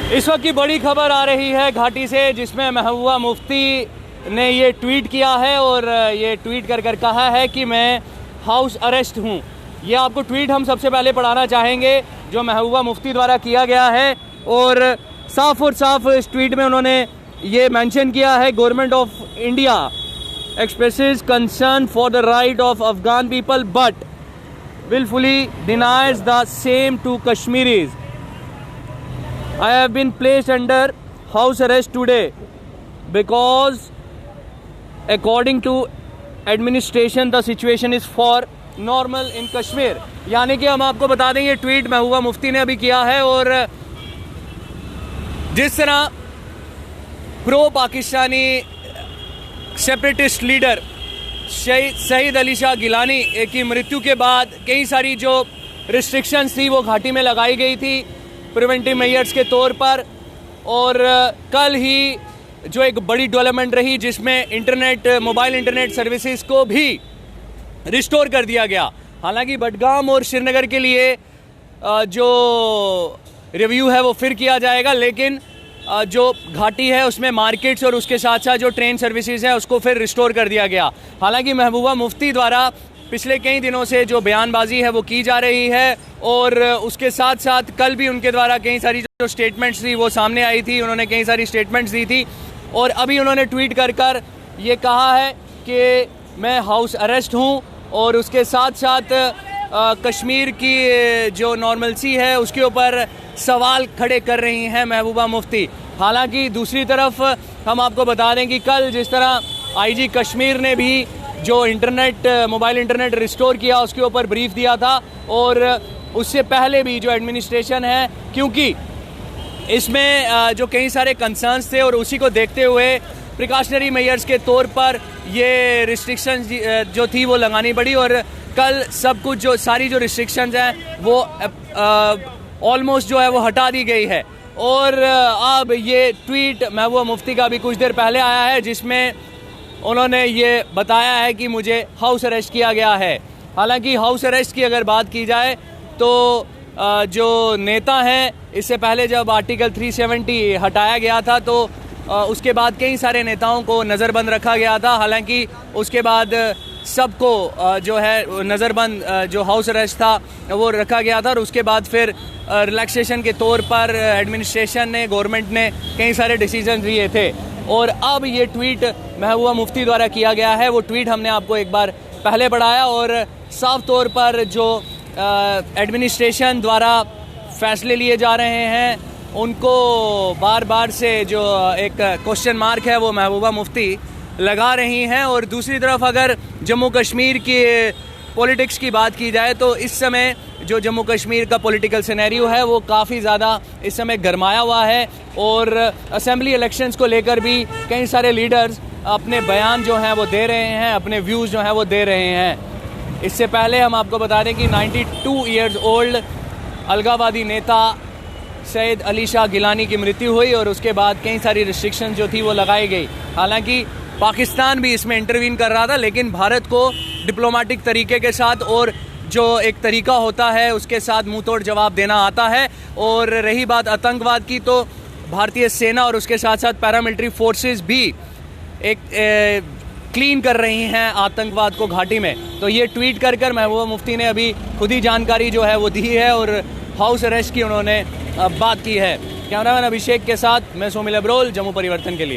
इस वक्त की बड़ी खबर आ रही है घाटी से, जिसमें महबूबा मुफ्ती ने ये ट्वीट किया है और ये ट्वीट कर कहा है कि मैं हाउस अरेस्ट हूँ। ये आपको ट्वीट हम सबसे पहले पढ़ाना चाहेंगे जो महबूबा मुफ्ती द्वारा किया गया है, और साफ इस ट्वीट में उन्होंने ये मेंशन किया है, government of India expresses concern for the right of Afghan people but willfully denies the same to Kashmiris. I have been placed under house arrest today because according to administration the situation is for normal in Kashmir. यानी कि हम आपको बता दें ये tweet Mehbooba Mufti ने अभी किया है, और जिस तरह pro Pakistani separatist leader Syed Ali Shah Geelani की मृत्यु के बाद कई सारी जो रिस्ट्रिक्शंस थी वो घाटी में लगाई गई थी प्रिवेंटिव मेजर्स के तौर पर, और कल ही जो एक बड़ी डेवलपमेंट रही जिसमें मोबाइल इंटरनेट सर्विसेज को भी रिस्टोर कर दिया गया। हालांकि बडगाम और श्रीनगर के लिए जो रिव्यू है वो फिर किया जाएगा, लेकिन जो घाटी है उसमें मार्केट्स और उसके साथ साथ जो ट्रेन सर्विसेज है उसको फिर रिस्टोर कर दिया गया। हालांकि महबूबा मुफ्ती द्वारा पिछले कई दिनों से जो बयानबाजी है वो की जा रही है, और उसके साथ साथ कल भी उनके द्वारा कई सारी जो स्टेटमेंट्स थी वो सामने आई थी, उन्होंने कई सारी स्टेटमेंट्स दी थी, और अभी उन्होंने ट्वीट कर ये कहा है कि मैं हाउस अरेस्ट हूँ, और उसके साथ साथ कश्मीर की जो नॉर्मलसी है उसके ऊपर सवाल खड़े कर रही हैं महबूबा मुफ्ती। हालांकि दूसरी तरफ हम आपको बता दें कि कल जिस तरह आईजी कश्मीर ने भी जो मोबाइल इंटरनेट रिस्टोर किया उसके ऊपर ब्रीफ दिया था, और उससे पहले भी जो एडमिनिस्ट्रेशन है, क्योंकि इसमें जो कई सारे कंसर्न्स थे और उसी को देखते हुए प्रिकॉशनरी मेजर्स के तौर पर ये रिस्ट्रिक्शंस जो थी वो लगानी पड़ी, और कल सब कुछ जो सारी जो रिस्ट्रिक्शंस हैं वो ऑलमोस्ट जो है वो हटा दी गई है। और अब ये ट्वीट महबूबा मुफ्ती का भी कुछ देर पहले आया है जिसमें उन्होंने ये बताया है कि मुझे हाउस अरेस्ट किया गया है। हालांकि हाउस अरेस्ट की अगर बात की जाए तो जो नेता हैं, इससे पहले जब आर्टिकल 370 हटाया गया था तो उसके बाद कई सारे नेताओं को नज़रबंद रखा गया था। हालांकि उसके बाद सबको जो है नज़रबंद जो हाउस अरेस्ट था वो रखा गया था, और उसके बाद फिर रिलैक्सेशन के तौर पर एडमिनिस्ट्रेशन ने, गवर्नमेंट ने कई सारे डिसीजन लिए थे। और अब ये ट्वीट महबूबा मुफ्ती द्वारा किया गया है, वो ट्वीट हमने आपको एक बार पहले पढ़ाया, और साफ तौर पर जो एडमिनिस्ट्रेशन द्वारा फैसले लिए जा रहे हैं उनको बार से जो एक क्वेश्चन मार्क है वो महबूबा मुफ्ती लगा रही हैं। और दूसरी तरफ अगर जम्मू कश्मीर की पॉलिटिक्स की बात की जाए तो इस समय जो जम्मू कश्मीर का पॉलिटिकल सिनेरियो है वो काफ़ी ज़्यादा इस समय गरमाया हुआ है, और असेंबली इलेक्शंस को लेकर भी कई सारे लीडर्स अपने बयान जो हैं वो दे रहे हैं, अपने व्यूज़ जो हैं वो दे रहे हैं। इससे पहले हम आपको बता दें कि 92 ईयर्स ओल्ड अलगावादी नेता सईद अली शाह गिलानी की मृत्यु हुई, और उसके बाद कई सारी रिस्ट्रिक्शन जो थी वो लगाई गई। हालांकि पाकिस्तान भी इसमें इंटरवीन कर रहा था, लेकिन भारत को डिप्लोमेटिक तरीके के साथ और जो एक तरीका होता है उसके साथ मुंह तोड़ जवाब देना आता है। और रही बात आतंकवाद की, तो भारतीय सेना और उसके साथ साथ पैरामिलिट्री फोर्सेस भी एक क्लीन कर रही हैं आतंकवाद को घाटी में। तो ये ट्वीट कर महबूबा मुफ्ती ने अभी खुद ही जानकारी जो है वो दी है, और हाउस अरेस्ट की उन्होंने बात की है। कैमरामैन अभिषेक के साथ मैं सोमिल अब्रोल, जम्मू परिवर्तन के लिए।